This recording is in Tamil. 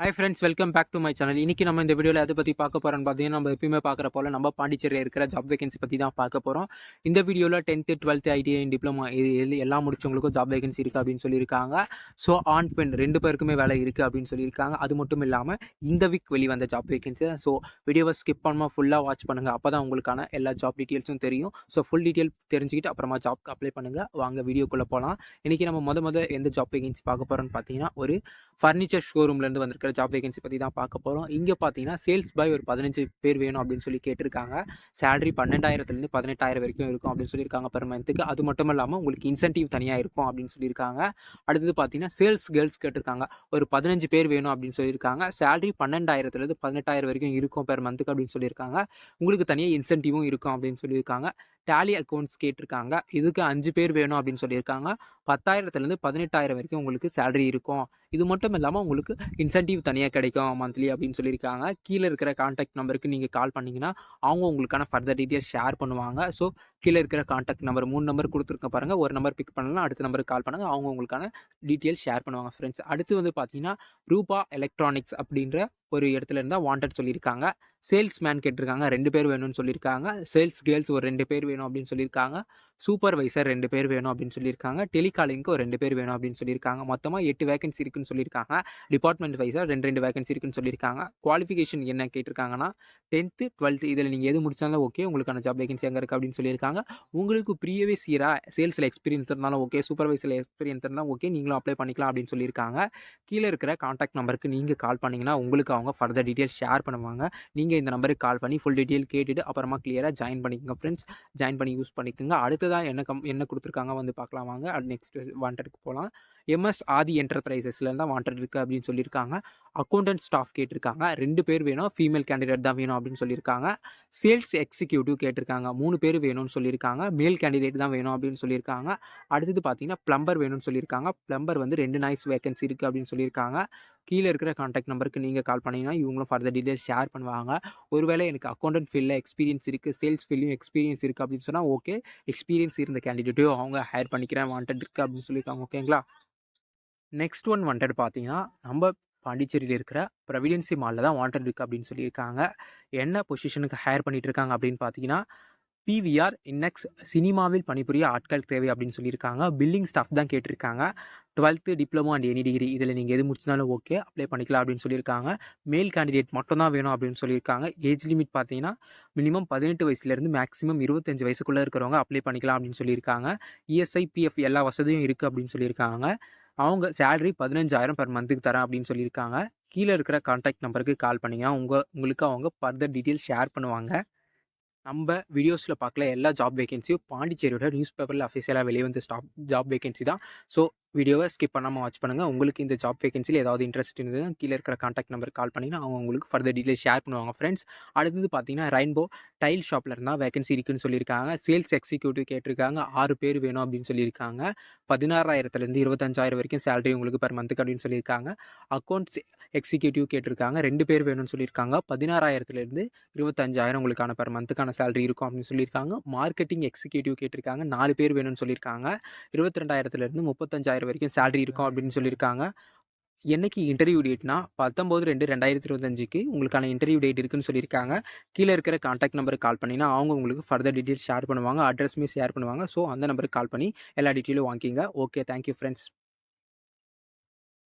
Hi friends, welcome back to my channel. இன்னைக்கு நம்ம இந்த வீடியோவில் எதை பற்றி பார்க்க போகிறோம்னு பார்த்தீங்கன்னா, நம்ம எப்பயுமே பார்க்குற போல நம்ம பாண்டிச்சேரியில் இருக்கிற ஜாப் வேகன்சி பற்றி தான் பார்க்க போகிறோம். இந்த வீடியோவில் 10th 12th ஐடிஐ டிப்ளமா இது எல்லாம் முடிச்சவங்களுக்கும் ஜாப் வேகன்சி இருக்குது அப்படின்னு சொல்லியிருக்காங்க. ஸோ ஆண் பெண் 2 பேருக்குமே வேலை இருக்குது அப்படின்னு சொல்லியிருக்காங்க. அது மட்டும் இல்லாமல் இந்த வீக் வெளிவந்த ஜாப் வேகன்சி. ஸோ வீடியோவை ஸ்கிப் பண்ணாமல் ஃபுல்லாக வாட்ச் பண்ணுங்கள். அப்போ தான் உங்களுக்கான எல்லா ஜாப் டீட்டெயில்ஸும் தெரியும். ஸோ ஃபுல் டீட்டெயில் தெரிஞ்சுக்கிட்டு அப்புறமா ஜாப்க்கு அப்ளை பண்ணுங்கள். வாங்க வீடியோக்குள்ளே போகலாம். இன்றைக்கி நம்ம முத எந்த ஜாப் வேகன்சி பார்க்க போகிறோம்னு பார்த்தீங்கன்னா, ஒரு ஃபர்னிச்சர் ஷோரூம்லேருந்து வந்திருக்கிற ஜாப் வேகன்சி பற்றி தான் பார்க்க போகிறோம். இங்கே பார்த்தீங்கன்னா சேல்ஸ் பாய் ஒரு 15 பேர் வேணும் அப்படின்னு சொல்லி கேட்டிருக்காங்க. சேலரி 12,000லேருந்து 18,000 வரைக்கும் இருக்கும் அப்படின்னு சொல்லியிருக்காங்க பெர் மந்த்துக்கு. அது மட்டும் இல்லாமல் உங்களுக்கு இன்சென்டிவ் தனியாக இருக்கும் அப்படின்னு சொல்லியிருக்காங்க. அடுத்தது பார்த்தீங்கன்னா சேல்ஸ் கேர்ள்ஸ் கேட்டிருக்காங்க. ஒரு 15 பேர் வேணும் அப்படின்னு சொல்லியிருக்காங்க. சேலரி 12,000லேருந்து 18,000 வரைக்கும் இருக்கும் பெர் மந்த்துக்கு அப்படின்னு சொல்லியிருக்காங்க. உங்களுக்கு தனியாக இன்சென்டிவும் இருக்கும் அப்படின்னு சொல்லியிருக்காங்க. டேலி அக்கௌண்ட்ஸ் கேட்டிருக்காங்க. இதுக்கு 5 பேர் வேணும் அப்படின்னு சொல்லியிருக்காங்க. 10,000லேருந்து 18,000 வரைக்கும் உங்களுக்கு சேலரி இருக்கும். இது மட்டும் இல்லாமல் உங்களுக்கு இன்சென்டிவ் தனியாக கிடைக்கும் மந்த்லி அப்படின்னு சொல்லியிருக்காங்க. கீழே இருக்கிற கான்டாக்ட் நம்பருக்கு நீங்கள் கால் பண்ணிங்கன்னா அவங்க உங்களுக்கான ஃபர்தர் டீட்டெயில்ஸ் ஷேர் பண்ணுவாங்க. ஸோ கீழே இருக்கிற கான்டாக்ட் நம்பர் 3 நம்பர் கொடுத்துருக்க பாருங்கள். ஒரு நம்பர் பிக் பண்ணலாம், அடுத்த நம்பருக்கு கால் பண்ணுங்கள். அவங்க உங்களுக்கான டீட்டெயில்ஸ் ஷேர் பண்ணுவாங்க ஃப்ரெண்ட்ஸ். அடுத்து வந்து பார்த்தீங்கன்னா ரூபா எலக்ட்ரானிக்ஸ் அப்படின்ற ஒரு இடத்துல இருந்தால் வாண்டட் சொல்லியிருக்காங்க. சேல்ஸ் மேன் கேட்டிருக்காங்க. 2 பேர் வேணும்னு சொல்லியிருக்காங்க. சேல்ஸ் கேர்ள்ஸ் ஒரு 2 பேர் வேணும் அப்படின்னு சொல்லியிருக்காங்க. சூப்பர்வைசர் 2 பேர் வேணும் அப்படின்னு சொல்லியிருக்காங்க. டெலிகாலிங்க்கு ஒரு 2 பேர் வேணும் அப்படின்னு சொல்லியிருக்காங்க. மொத்தமாக 8 வேகன்சி இருக்குன்னு சொல்லியிருக்காங்க. டிபார்ட்மெண்ட் வைஸாக 2 வேகன்சி இருக்குன்னு சொல்லியிருக்காங்க. குவாலிஃபிகேஷன் என்ன கேட்டிருக்காங்கன்னா 10th 12th இதில் நீங்கள் எது முடிச்சாலும் ஓகே, உங்களுக்கான ஜாப் வேகன்சி எங்கே இருக்குது அப்படின்னு சொல்லியிருக்காங்க. உங்களுக்கு ப்ரீவியஸ் இயராக சேல்ஸில் எக்ஸ்பீரியன்ஸ் இருந்தாலும் ஓகே, சூப்பர்வைசரில் எக்ஸ்பீரியன்ஸ் இருந்தால் ஓகே, நீங்களும் அப்ளை பண்ணிக்கலாம் அப்படின்னு சொல்லியிருக்காங்க. கீழே இருக்கிற கான்டாக்ட் நம்பருக்கு நீங்கள் கால் பண்ணிங்கன்னா உங்களுக்கு அவங்க ஃபர்தர் டீட்டெயில்ஸ் ஷேர் பண்ணுவாங்க. நீங்கள் இந்த நம்பருக்கு கால் பண்ணி ஃபுல் டீட்டெயில் கேட்டுட்டு அப்புறமா கிளியராக ஜாயின் பண்ணிக்கோங்க ஃப்ரெண்ட்ஸ். ஜாயின் பண்ணி யூஸ் பண்ணிக்கோங்க. அடுத்ததாக என்ன கொடுத்துருக்காங்க வந்து பார்க்கலாம் வாங்க. நெக்ஸ்ட் வாண்டடுக்கு போகலாம். எம்எஸ் ஆதி என்டர்பிரைசஸ்ல தான் வாண்டட் இருக்குது அப்படின்னு சொல்லியிருக்காங்க. அக்கௌண்டன்ட் ஸ்டாஃப் கேட்டிருக்காங்க. 2 பேர் வேணும், ஃபீமேல் கேண்டிடேட் தான் வேணும் அப்படின்னு சொல்லியிருக்காங்க. சேல்ஸ் எக்ஸிக்யூட்டிவ் கேட்டிருக்காங்க. 3 பேர் வேணும்னு சொல்லியிருக்காங்க. மேல் கேண்டிடேட் தான் வேணும் அப்படின்னு சொல்லியிருக்காங்க. அடுத்தது பார்த்தீங்கன்னா பிளம்பர் வேணும்னு சொல்லியிருக்காங்க. பிளம்பர் வந்து 2 நாய்ஸ் வேகன்சி இருக்குது அப்படின்னு சொல்லியிருக்காங்க. கீழே இருக்கிற கான்டாக்ட் நம்பருக்கு நீங்கள் கால் பண்ணிங்கன்னா இவங்களும் ஃபர்தர் டீட்டெயில்ஸ் ஷேர் பண்ணுவாங்க. ஒருவேளை எனக்கு அக்கௌண்டன்ட் ஃபீல்டில் எக்ஸ்பீரியன்ஸ் இருக்குது, சேல்ஸ் ஃபீல்ட்லையும் எக்ஸ்பீரியன்ஸ் இருக்குது அப்படின்னு சொன்னால் ஓகே, எக்ஸ்பீரியன்ஸ் இருந்த கேண்டிடேட்டையும் அவங்க ஹையர் பண்ணிக்கிறேன் வாண்டட் இருக்குது அப்படின்னு சொல்லியிருக்காங்க. ஓகேங்களா? நெக்ஸ்ட் ஒன் வாண்டட் பார்த்தீங்கன்னா நம்ம பாண்டிச்சேரியில் இருக்கிற ப்ரொவிடென்சி மாலில் தான் வாண்டட் இருக்குது அப்படின்னு சொல்லியிருக்காங்க. என்ன பொசிஷனுக்கு ஹையர் பண்ணிட்டு இருக்காங்க அப்படின்னு பார்த்தீங்கன்னா பிவிஆர் இன்னெக்ஸ் சினிமாவில் பணிபுரிய ஆட்கள் தேவை அப்படின்னு சொல்லியிருக்காங்க. பில்லிங் ஸ்டாஃப் தான் கேட்டிருக்காங்க. 12th diploma and any degree இதில் நீங்கள் எது முடிச்சினாலும் ஓகே, அப்ளை பண்ணிக்கலாம் அப்படின்னு சொல்லியிருக்காங்க. மேல் கேண்டிடேட் மட்டும் தான் வேணும் அப்படின்னு சொல்லியிருக்காங்க. ஏஜ் லிமிட் பார்த்தீங்கன்னா மினிமம் 18 வயசுலேருந்து மேக்ஸிமம் 25 வயசுக்குள்ளே இருக்கிறவங்க அப்ளை பண்ணிக்கலாம் அப்படின்னு சொல்லியிருக்காங்க. இஎஸ்ஐ பிஎஃப் எல்லா வசதியும் இருக்குது அப்படின்னு சொல்லியிருக்காங்க. அவங்க சேலரி 15,000 பெர் மந்த்துக்கு தரேன் அப்படின்னு சொல்லியிருக்காங்க. கீழே இருக்கிற கான்டாக்ட் நம்பருக்கு கால் பண்ணிங்கன்னா உங்களுக்கு அவங்க ஃபர்தர் டீட்டெயில் ஷேர் பண்ணுவாங்க. நம்ம வீடியோஸில் பார்க்கல எல்லா ஜாப் வேகன்சியும் பாண்டிச்சேரியோட நியூஸ் பேப்பரில் அஃபிஷியலாக வெளியே வந்து ஜாப் வேகன்சி தான். ஸோ வீடியோவை ஸ்கிப் பண்ணாமல் வாட்ச் பண்ணுங்கள். உங்களுக்கு இந்த ஜாப் வேகன்சியில் ஏதாவது இன்ட்ரெஸ்ட் இருந்ததுன்னா கீழே இருக்கிற கான்டாக்ட் நம்பருக்கு கால் பண்ணிங்கன்னா அவங்க உங்களுக்கு ஃபர்தர் டீட்டெயில் ஷேர் பண்ணுவாங்க ஃப்ரெண்ட்ஸ். அடுத்தது பார்த்தீங்கன்னா ரெயின்போ டைல் ஷாப்பில் இருந்தால் வேகன்சி இருக்குன்னு சொல்லியிருக்காங்க. சேல்ஸ் எக்ஸிக்யூட்டிவ் கேட்டிருக்காங்க. 6 பேர் வேணும் அப்படின்னு சொல்லியிருக்காங்க. 16,000லேருந்து 25,000 வரைக்கும் சேலரி உங்களுக்கு பெர் மந்த்துக்கு அப்படின்னு சொல்லியிருக்காங்க. அக்கௌண்ட்ஸ் எக்ஸிக்யூட்டிவ் கேட்டிருக்காங்க. 2 பேர் வேணும்னு சொல்லியிருக்காங்க. 16,000லேருந்து 25,000 உங்களுக்கான பெர் மந்த்துக்கான சேலரி இருக்கும் அப்படின்னு சொல்லியிருக்காங்க. மார்க்கெட்டிங் எக்ஸிக்யூட்டிவ் கேட்டிருக்காங்க. 4 பேர் வேணும்னு சொல்லியிருக்காங்க. 22,000லேருந்து 35,000 வரைக்கும் சேலரி இருக்கும் அப்படின்னு சொல்லியிருக்காங்க. என்னைக்கு இன்டர்வியூ டேட்னா 19/2/2025க்கு உங்களுக்கான இன்டர்வியூ டேட் இருக்குன்னு சொல்லியிருக்காங்க. கீழே இருக்கிற கான்டாக்ட் நம்பருக்கு கால் பண்ணிங்கன்னா அவங்க உங்களுக்கு ஃபர்தர் டீட்டெயில்ஸ் ஷேர் பண்ணுவாங்க. அட்ரஸுமே ஷேர் பண்ணுவாங்க. ஸோ அந்த நம்பருக்கு கால் பண்ணி எல்லா டீட்டெயிலும் வாங்கிக்கிங்க. Okay, thank you friends.